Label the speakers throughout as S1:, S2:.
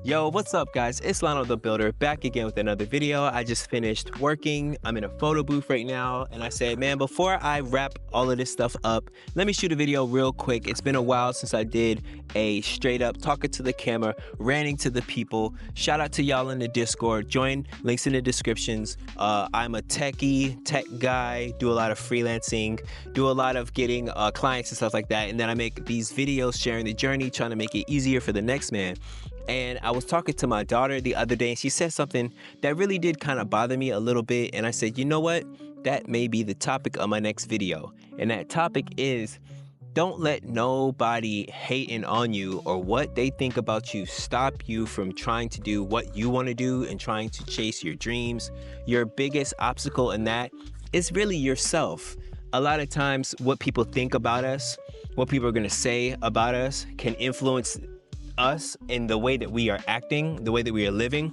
S1: Yo, what's up, guys? It's Lionel the Builder back again with another video. I just finished working. I'm in a photo booth right now, and I said, man, before I wrap all of this stuff up, let me shoot a video real quick. It's been a while since I did a straight up talking to the camera, ranting to the people. Shout out to y'all in the Discord. Join, links in the descriptions. I'm a tech guy, do a lot of freelancing, do a lot of getting clients and stuff like that. And then I make these videos sharing the journey, trying to make it easier for the next man. And I was talking to my daughter the other day, and she said something that really did kind of bother me a little bit. And I said, you know what? That may be the topic of my next video. And that topic is, don't let nobody hating on you or what they think about you stop you from trying to do what you want to do and trying to chase your dreams. Your biggest obstacle in that is really yourself. A lot of times what people think about us, what people are going to say about us can influence us in the way that we are acting, the way that we are living.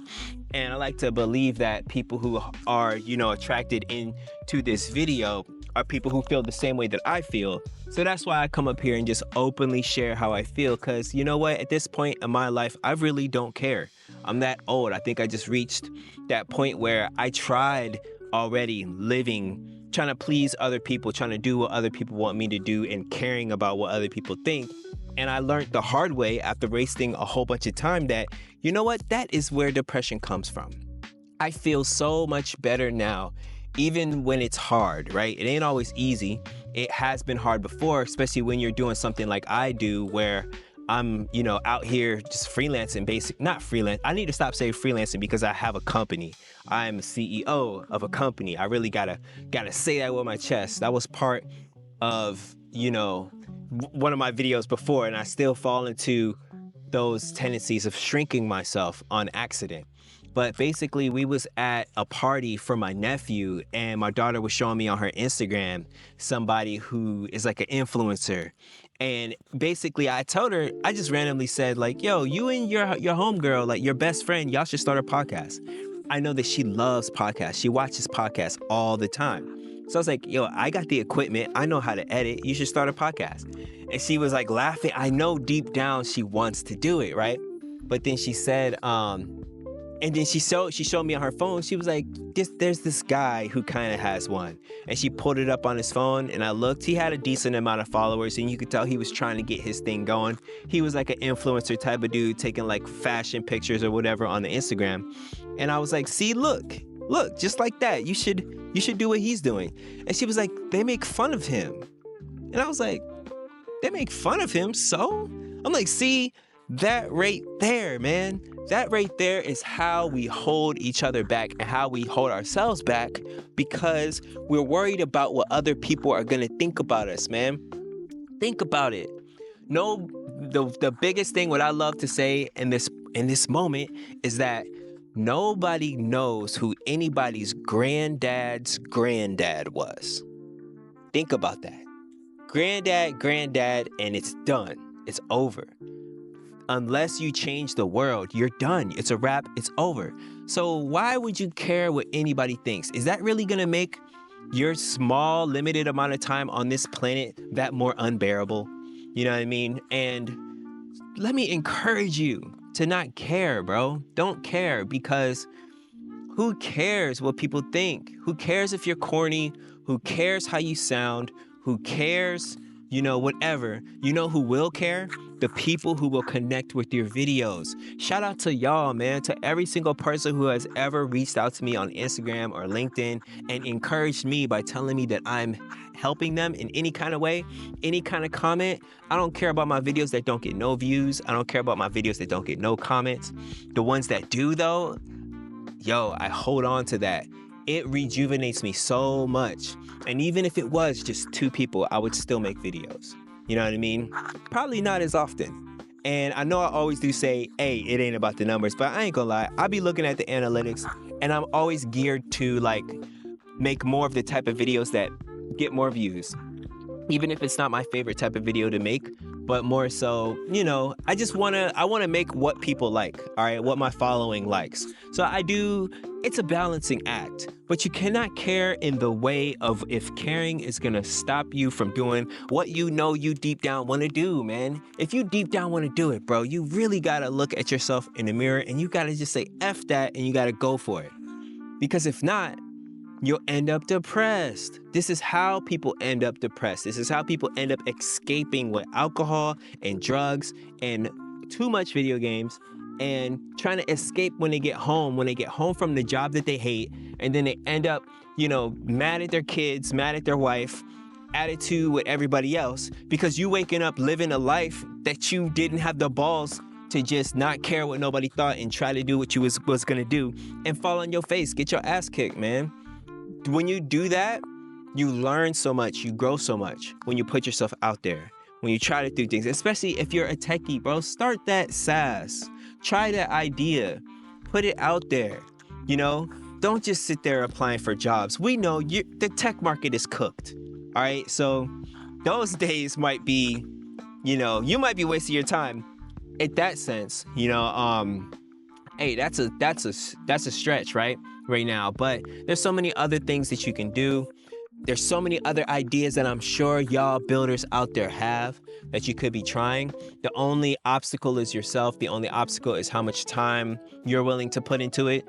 S1: And I like to believe that people who are, attracted into this video are people who feel the same way that I feel. So that's why I come up here and just openly share how I feel, because you know what, at this point in my life, I really don't care. I'm that old. I think I just reached that point where I tried already living, trying to please other people, trying to do what other people want me to do and caring about what other people think. And I learned the hard way after wasting a whole bunch of time that, you know what, that is where depression comes from. I feel so much better now, even when it's hard, right? It ain't always easy. It has been hard before, especially when you're doing something like I do, where I'm, out here just freelancing, not freelance. I need to stop saying freelancing because I have a company. I'm a CEO of a company. I really gotta say that with my chest. That was part of, one of my videos before, and I still fall into those tendencies of shrinking myself on accident. But basically, we was at a party for my nephew, and my daughter was showing me on her Instagram somebody who is like an influencer. And basically, I told her, I just randomly said, like, yo, you and your homegirl, like your best friend, y'all should start a podcast. I know that she loves podcasts. She watches podcasts all the time. So I was like, yo, I got the equipment. I know how to edit. You should start a podcast. And she was like laughing. I know deep down she wants to do it, right? But then she said, and then she showed me on her phone. She was like, there's this guy who kind of has one. And she pulled it up on his phone, and I looked. He had a decent amount of followers, and you could tell he was trying to get his thing going. He was like an influencer type of dude, taking like fashion pictures or whatever on the Instagram. And I was like, see, look, just like that. You should do what he's doing. And she was like, they make fun of him. And I was like, they make fun of him, so? I'm like, see, that right there, man. That right there is how we hold each other back and how we hold ourselves back, because we're worried about what other people are going to think about us, man. Think about it. No, the biggest thing, what I love to say in this moment is that nobody knows who anybody's granddad's granddad was. Think about that. Granddad, and it's done. It's over. Unless you change the world, you're done. It's a wrap. It's over. So why would you care what anybody thinks? Is that really going to make your small, limited amount of time on this planet that more unbearable? You know what I mean? And let me encourage you to not care, bro. Don't care, because who cares what people think? Who cares if you're corny? Who cares how you sound? Who cares, whatever? You know who will care? The people who will connect with your videos. Shout out to y'all, man, to every single person who has ever reached out to me on Instagram or LinkedIn and encouraged me by telling me that I'm helping them in any kind of way, any kind of comment. I don't care about my videos that don't get no views. I don't care about my videos that don't get no comments. The ones that do, though, yo, I hold on to that. It rejuvenates me so much. And even if it was just 2 people, I would still make videos. You know what I mean? Probably not as often. And I know I always do say, hey, it ain't about the numbers, but I ain't gonna lie. I be looking at the analytics, and I'm always geared to like make more of the type of videos that get more views. Even if it's not my favorite type of video to make, but more so, I want to make what people like, all right, what my following likes. So I do it's a balancing act, but you cannot care in the way of if caring is gonna stop you from doing what you know you deep down wanna do, man. If you deep down wanna do it, bro, you really gotta look at yourself in the mirror and you gotta just say F that and you gotta go for it. Because if not, you'll end up depressed. This is how people end up depressed. This is how people end up escaping with alcohol and drugs and too much video games and trying to escape when they get home from the job that they hate, and then they end up, mad at their kids, mad at their wife, attitude with everybody else, because you waking up living a life that you didn't have the balls to just not care what nobody thought and try to do what you was gonna do and fall on your face, get your ass kicked, man. When you do that, you learn so much, you grow so much when you put yourself out there, when you try to do things, especially if you're a techie, bro. Start that SaaS. Try that idea. Put it out there. Don't just sit there applying for jobs. We know the tech market is cooked. All right. So those days might be, you might be wasting your time in that sense. Hey, that's a stretch, right now. But there's so many other things that you can do. There's so many other ideas that I'm sure y'all builders out there have that you could be trying. The only obstacle is yourself. The only obstacle is how much time you're willing to put into it.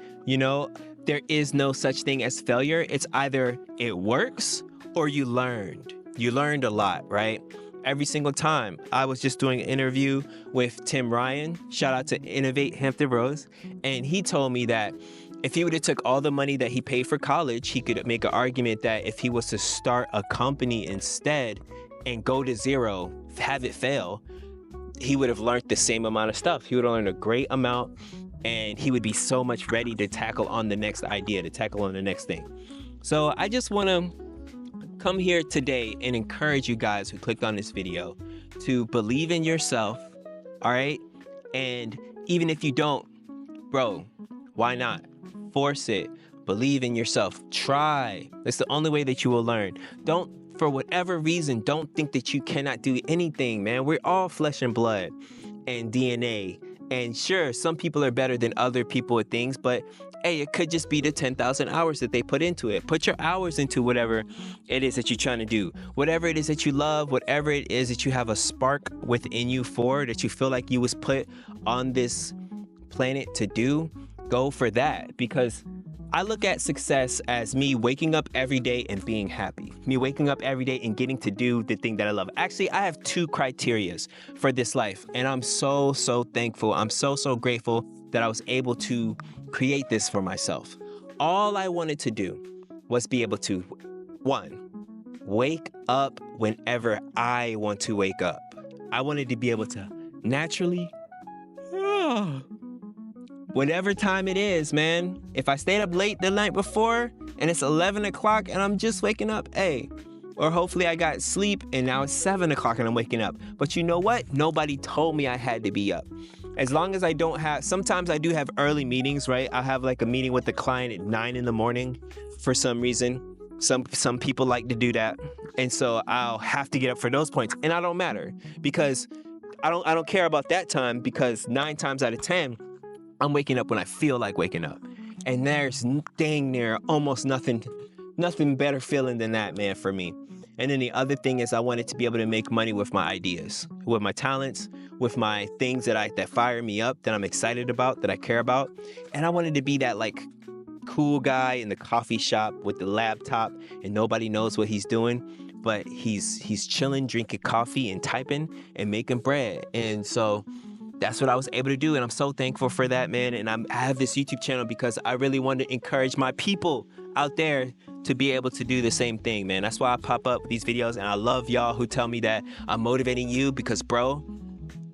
S1: There is no such thing as failure. It's either it works or you learned. You learned a lot, right? Every single time. I was just doing an interview with Tim Ryan. Shout out to Innovate Hampton Roads. And he told me that if he would have took all the money that he paid for college, he could make an argument that if he was to start a company instead and go to zero, have it fail, he would have learned the same amount of stuff. He would have learned a great amount, and he would be so much ready to tackle on the next idea, to tackle on the next thing. So I just want to come here today and encourage you guys who clicked on this video to believe in yourself, all right? And even if you don't, bro, why not? Force it. Believe in yourself. Try. That's the only way that you will learn. Don't, for whatever reason, don't think that you cannot do anything, man. We're all flesh and blood and DNA. And sure, some people are better than other people at things, but hey, it could just be the 10,000 hours that they put into it. Put your hours into whatever it is that you're trying to do. Whatever it is that you love, whatever it is that you have a spark within you for, that you feel like you was put on this planet to do, go for that. Because I look at success as me waking up every day and being happy. Me waking up every day and getting to do the thing that I love. Actually, I have 2 criterias for this life, and I'm so thankful. I'm so grateful that I was able to create this for myself. All I wanted to do was be able to, 1, wake up whenever I want to wake up. I wanted to be able to naturally, whatever time it is, man. If I stayed up late the night before and it's 11 o'clock and I'm just waking up, hey. Or hopefully I got sleep and now it's 7 o'clock and I'm waking up. But you know what? Nobody told me I had to be up. As long as I don't have, sometimes I do have early meetings, right? I have like a meeting with the client at 9 in the morning for some reason. Some people like to do that. And so I'll have to get up for those points. And I don't matter because I don't care about that time, because 9 times out of 10, I'm waking up when I feel like waking up. And there's dang near almost nothing better feeling than that, man, for me. And then the other thing is I wanted to be able to make money with my ideas, with my talents, with my things that fire me up, that I'm excited about, that I care about. And I wanted to be that like cool guy in the coffee shop with the laptop and nobody knows what he's doing, but he's chilling, drinking coffee and typing and making bread. And so that's what I was able to do, and I'm so thankful for that, man. And I have this YouTube channel because I really want to encourage my people out there to be able to do the same thing, man. That's why I pop up with these videos, and I love y'all who tell me that I'm motivating you, because, bro,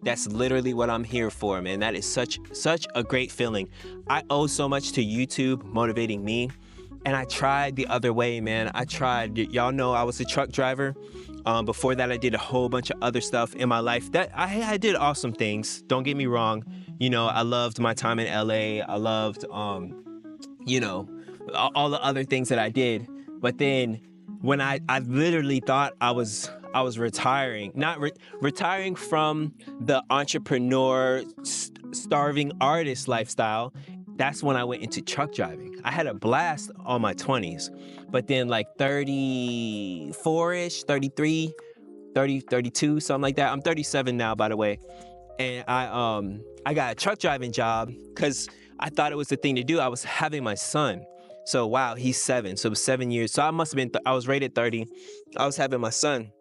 S1: that's literally what I'm here for, man. That is such a great feeling. I owe so much to YouTube motivating me, and I tried the other way, man. I tried. Y'all know I was a truck driver. Before that, I did a whole bunch of other stuff in my life. That I did awesome things. Don't get me wrong. I loved my time in LA. I loved, all the other things that I did. But then when I literally thought I was retiring, not retiring from the entrepreneur, starving artist lifestyle, that's when I went into truck driving. I had a blast on my 20s, but then like 34-ish, 33, 30, 32, something like that. I'm 37 now, by the way. And I got a truck driving job because I thought it was the thing to do. I was having my son. So wow, he's 7. So it was 7 years. So I must have been, I was rated 30. I was having my son.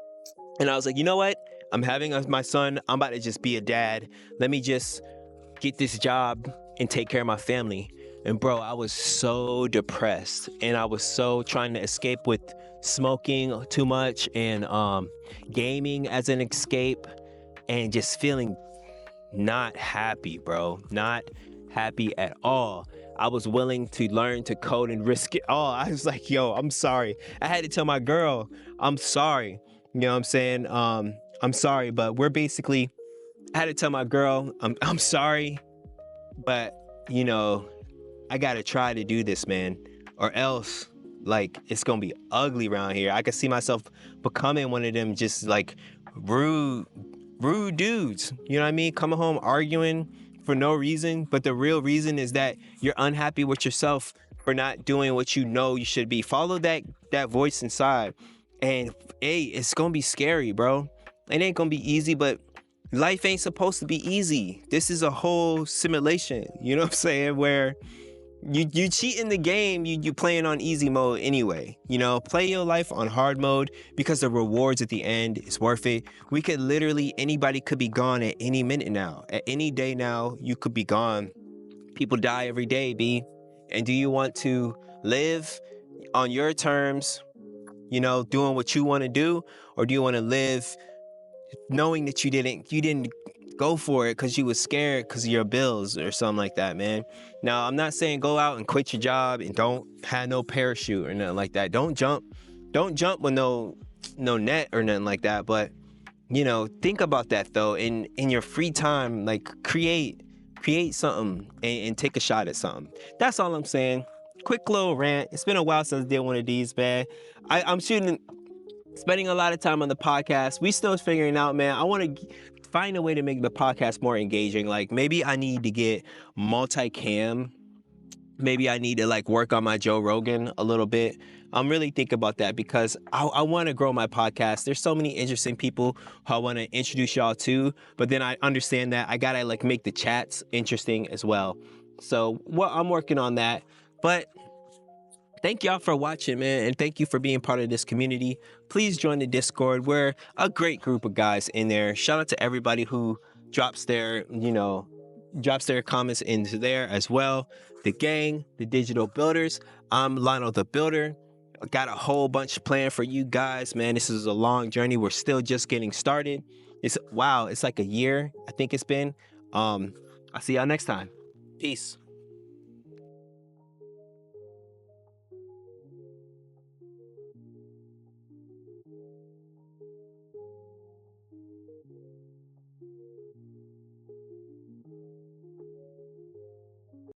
S1: And I was like, you know what? I'm having my son. I'm about to just be a dad. Let me just get this job and take care of my family. And bro, I was so depressed, and I was so trying to escape with smoking too much and gaming as an escape, and just feeling not happy, bro. Not happy at all. I was willing to learn to code and risk it all. I was like, yo, I'm sorry. I had to tell my girl, I'm sorry. You know what I'm saying? I'm sorry, but we're basically, I had to tell my girl, I'm sorry, but you know, I gotta try to do this, man, or else like it's gonna be ugly around here. I could see myself becoming one of them just like rude dudes. You know what I mean? Coming home arguing for no reason, but the real reason is that you're unhappy with yourself for not doing what you know you should be. Follow that voice inside. And hey, it's gonna be scary, bro. It ain't gonna be easy, but life ain't supposed to be easy. This is a whole simulation, you know what I'm saying, where you cheat in the game, you playing on easy mode anyway. You know, play your life on hard mode because the rewards at the end is worth it. We could literally, anybody could be gone at any minute now. At any day now, you could be gone. People die every day, B. And do you want to live on your terms, you know, doing what you want to do, or do you want to live knowing that you didn't go for it because you was scared because of your bills or something like that, man? Now, I'm not saying go out and quit your job and don't have no parachute or nothing like that. Don't jump with no net or nothing like that. But you know, think about that though. In your free time, like create something and take a shot at something. That's all I'm saying. Quick little rant. It's been a while since I did one of these, man. I'm spending a lot of time on the podcast. We still figuring out, man. I want to find a way to make the podcast more engaging. Like maybe I need to get multicam. Maybe I need to like work on my Joe Rogan a little bit. I'm really thinking about that because I want to grow my podcast. There's so many interesting people who I want to introduce y'all to, but then I understand that I gotta like make the chats interesting as well. So I'm working on that. But thank y'all for watching, man, and thank you for being part of this community. Please join the Discord. We're a great group of guys in there. Shout out to everybody who drops their comments into there as well. The gang, the digital builders. I'm Lionel the Builder. I got a whole bunch planned for you guys, man. This is a long journey. We're still just getting started. It's like a year, I think it's been. I'll see y'all next time. Peace.